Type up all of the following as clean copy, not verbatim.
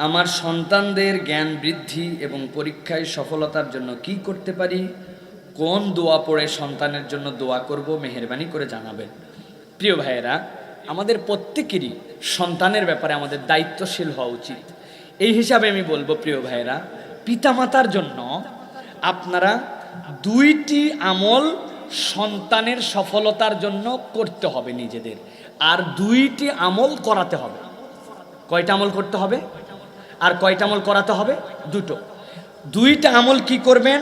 আমার সন্তানদের জ্ঞান বৃদ্ধি এবং পরীক্ষায় সফলতার জন্য কি করতে পারি, কোন দোয়া পড়ে সন্তানের জন্য দোয়া করব, মেহেরবানি করে জানাবেন। প্রিয় ভাইয়েরা, আমাদের প্রত্যেকেরই সন্তানের ব্যাপারে আমাদের দায়িত্বশীল হওয়া উচিত। এই হিসাবে আমি বলবো, প্রিয় ভাইয়েরা, পিতামাতার জন্য আপনারা দুইটি আমল সন্তানের সফলতার জন্য করতে হবে নিজেদের, আর দুইটি আমল করাতে হবে। কয়টা আমল করতে হবে আর কয়টা আমল করাতে হবে? দুইটা আমল কি করবেন?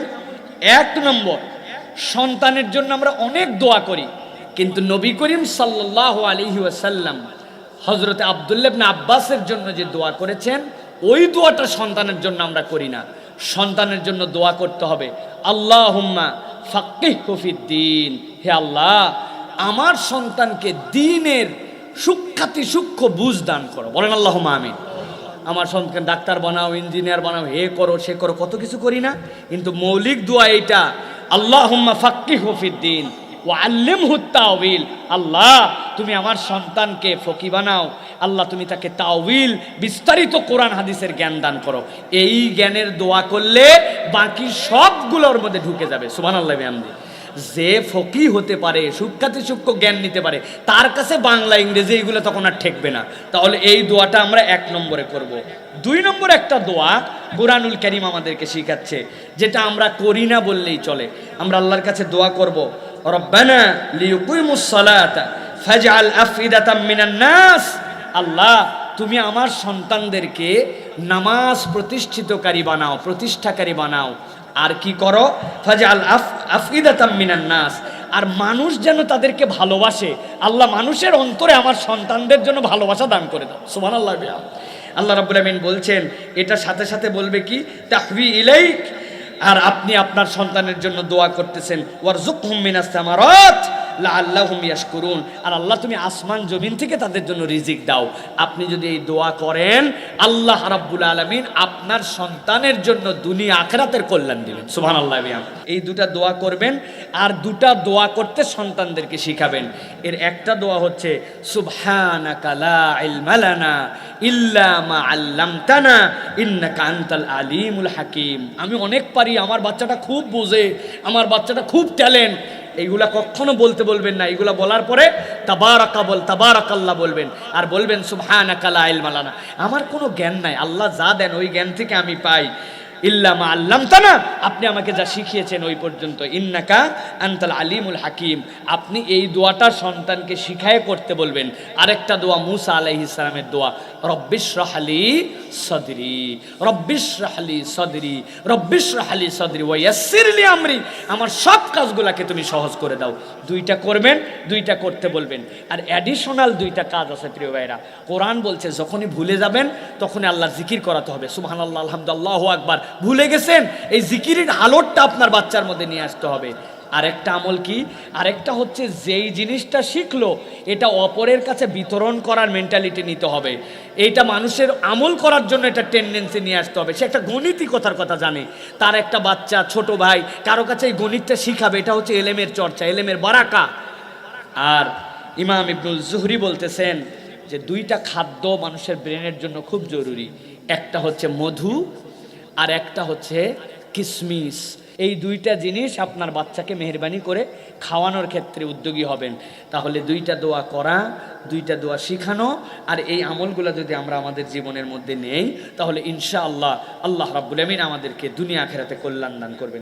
এক নম্বর, সন্তানের জন্য আমরা অনেক দোয়া করি, কিন্তু নবী করিম সাল্লাল্লাহু আলাইহি ওয়াসাল্লাম হযরতে আব্দুল্লাহ ইবনে আব্বাসের জন্য যে দোয়া করেছেন, ওই দোয়াটা সন্তানের জন্য আমরা করি না। সন্তানের জন্য দোয়া করতে হবে, আল্লাহুম্মা ফাক্কিহহু ফিদ্দীন, হে আল্লাহ আমার সন্তানকে দ্বীনের সূক্ষ্ম বুঝ দান করো। বলেন আল্লাহুম্মা আমিন। আমার সন্তানকে ডাক্তার বানাও, ইঞ্জিনিয়ার বানাও, হে করো সে করো, কত কিছু করি না, কিন্তু মৌলিক দোয়া এইটা, আল্লাহুম্মা ফাক্কিহহু ফিদ্দীন ওয়া আল্লিমহু তাওয়িল। আল্লাহ তুমি আমার সন্তানকে ফকি বানাও, আল্লাহ তুমি তাকে তাওয়িল, বিস্তারিত কোরআন হাদিসের জ্ঞান দান করো। এই জ্ঞানের দোয়া করলে বাকি সবগুলোর মধ্যে ঢুকে যাবে। সুবহানাল্লাহ বিহামদি। যে ফকি হতে পারে, সূক্ষ্ম জ্ঞান নিতে পারে, তার কাছে বাংলা ইংরেজি এইগুলো তখন আর ঠেকবে না। তাহলে এই দোয়াটা আমরা এক নম্বরে করব। দুই নম্বরে একটা দোয়া কুরআনুল কারীম আমাদেরকে শিখাচ্ছে, যেটা আমরা করি না বললেই চলে। আমরা আল্লাহর কাছে দোয়া করব, রব্বানা লিয়ুকিমুস সালাতা ফাজআল আফইদাতাম মিনান নাস। আল্লাহ তুমি আমার সন্তানদেরকে নামাজ প্রতিষ্ঠাকারী বানাও। আর কি করো? ফাজআল আফইদাতাম মিনান নাস, আর মানুষ যেন তাদেরকে ভালোবাসে। আল্লাহ মানুষের অন্তরে আমার সন্তানদের জন্য ভালোবাসা দান করে দাও। সুবহানাল্লাহ। আল্লাহ রাব্বুল আমিন বলছেন, এটা সাথে সাথে বলবে কি, তাহবি ইলাইক, আর আপনি আপনার সন্তানের জন্য দোয়া করতেছেন, ওয়ারযুকহুম মিনাস সামারাত লাআল্লাহুম ইয়াশকুরুন, আর আল্লাহ তুমি আসমান জমিন থেকে তাদের জন্য রিজিক দাও। আপনি যদি এই দোয়া করেন, আল্লাহ রাব্বুল আলামিন আপনার সন্তানের জন্য দুনিয়া আখিরাতের কল্যাণ দিবেন। সুবহানাল্লাহ। এই দুটা দোয়া করবেন, আর দুটা দোয়া করতে সন্তানদেরকে শিখাবেন। এর একটা দোয়া হচ্ছে, সুবহানাকা লা ইলমা লানা ইল্লা মা আল্লামতানা ইন্নাকা আনতাল আলিমুল হাকিম। আমি অনেক পারি, আমার বাচ্চাটা খুব বোঝে, আমার বাচ্চাটা খুব ট্যালেন্ট, এইগুলা কখনো বলতে বলবেন না। এইগুলা বলার পরে তাবারাকাল্লাহ বলবেন, আর বলবেন সুবহানাকা লা ইলমা লানা, আমার কোনো জ্ঞান নাই, আল্লাহ যা দেন ওই জ্ঞান থেকে আমি পাই। ইল্লা মা আল্লামতানা, আপনি আমাকে যা শিখিয়েছেন ওই পর্যন্ত। ইন্নাকা আনতাল আলিমুল হাকিম, আপনি এই দোয়াটা সন্তানকে শিখায় করতে বলবেন। আরেকটা দোয়া মুসা আলাইহিস সালামের দোয়া, রব্বিশরাহলি সদরি, রব্বিশরাহলি সদরি, রব্বিশরাহলি সদরি ওয়া ইয়াসসিরলি আমরি, আমার সব কাজগুলোকে তুমি সহজ করে দাও। দুইটা করবেন, দুইটা করতে বলবেন। আর অ্যাডিশনাল দুইটা কাজ আছে প্রিয় ভাইরা। কোরআন বলছে যখনই ভুলে যাবেন তখনই আল্লাহর জিকির করাতে হবে। সুবহানাল্লাহ, আলহামদুলিল্লাহ, আল্লাহু আকবার। ভুলে গেছেন, এই জিকিরের হালতটা আপনার বাচ্চার মধ্যে নিয়ে আসতে হবে। আরেকটা আমল কি? আরেকটা হচ্ছে, যেই জিনিসটা শিখলো এটা অপরের কাছে বিতরণ করার মেন্টালিটি নিতে হবে। এইটা মানুষের আমল করার জন্য এটা টেন্ডেন্সি নিয়ে আসতে হবে। সে একটা গণিতিকতার কথা জানে, তার একটা বাচ্চা, ছোট ভাই কারো কাছে এই গণিতটা শিখাবে। এটা হচ্ছে এলেমের চর্চা, এলেমের বারাকা। আর ইমাম ইবনুল জুহরি বলতেছেন যে দুইটা খাদ্য মানুষের ব্রেনের জন্য খুব জরুরি, একটা হচ্ছে মধু আর একটা হচ্ছে কিশমিশ। এই দুইটা জিনিস আপনার বাচ্চাকে মেহেরবানি করে খাওয়ানোর ক্ষেত্রে উদ্যোগী হবেন। তাহলে দুইটা দোয়া করা, দুইটা দোয়া শিখানো, আর এই আমলগুলো যদি আমরা আমাদের জীবনের মধ্যে নেই, তাহলে ইনশাআল্লাহ আল্লাহ রাব্বুল আমিন আমাদেরকে দুনিয়া আখিরাতে কল্যাণ দান করবেন।